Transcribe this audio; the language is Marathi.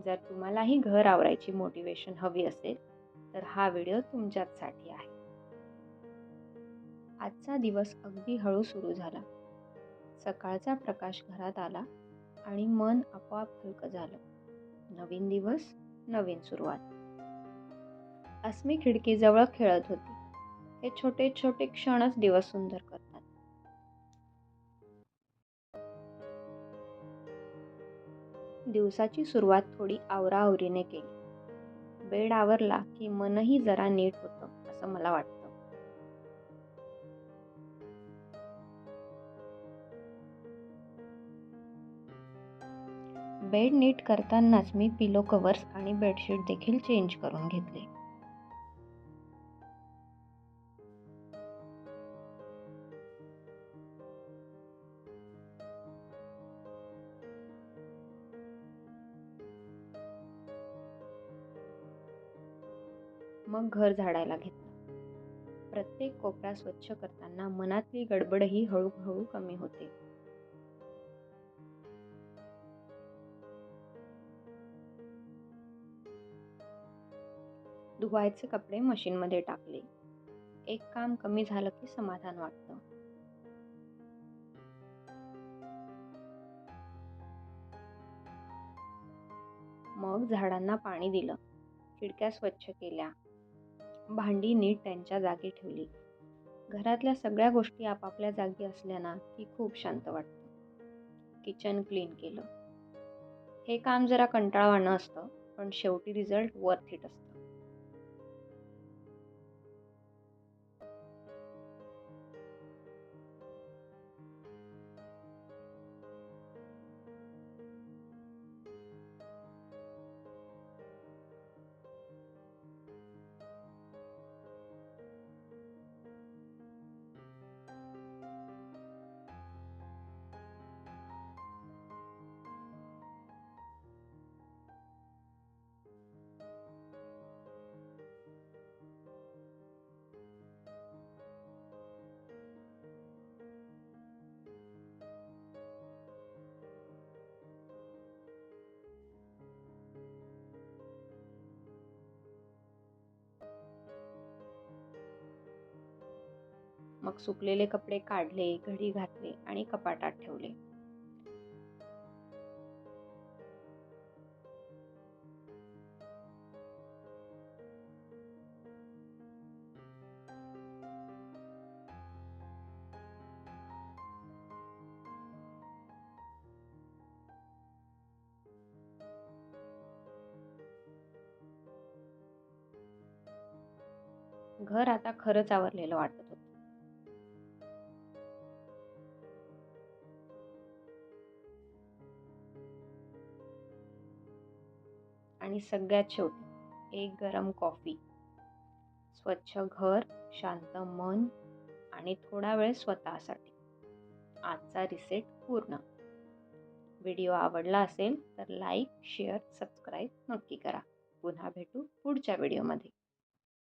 जर तुम्हालाही घर आवरायची मोटिवेशन हवी असेल तर हा व्हिडिओ तुमच्याचसाठी आहे. आजचा दिवस अगदी हळू सुरू झाला. सकाळचा प्रकाश घरात आला आणि मन आपोआप हलकं झालं. नवीन दिवस, नवीन सुरुवात. अस्मी खिडकीजवळ खेळत होती. हे छोटे छोटे क्षणच दिवस सुंदर करतात. दिवसाची सुरुवात थोडी आवराआवरीने केली. बेड आवरला की मनही जरा नीट होतं असं मला वाटतं. बेड नीट करतानाच मी पिलो कव्हर्स आणि बेडशीट देखील चेंज करून घेतले. मग घर झाडायला घेतलं. प्रत्येक कोपरा स्वच्छ करताना मनातली गडबडही हळूहळू कमी होते. धुवायचे कपडे मशीनमध्ये टाकले. एक काम कमी झालं की समाधान वाटतं. मग झाडांना पाणी दिलं. खिडक्या स्वच्छ केल्या. भांडी नीट त्यांच्या जागी ठेवली. घरातल्या सगळ्या गोष्टी आपापल्या जागी असल्या ना की खूप शांत वाटतं. किचन क्लीन केलं. हे काम जरा कंटाळवाणं असतं, पण शेवटी रिझल्ट वर्थ इट असतं. मग सुकलेले कपडे काढले, घडी घातले आणि कपाटात ठेवले. घर आता खरंच आवरलेलं वाटत होतं. आणि सगळ्यात शेवटी एक गरम कॉफी, स्वच्छ घर, शांत मन आणि थोडा वेळ स्वतःसाठी. आजचा रिसेट पूर्ण. व्हिडिओ आवडला असेल तर लाईक, शेअर, सबस्क्राईब नक्की करा. पुन्हा भेटू पुढच्या व्हिडिओमध्ये.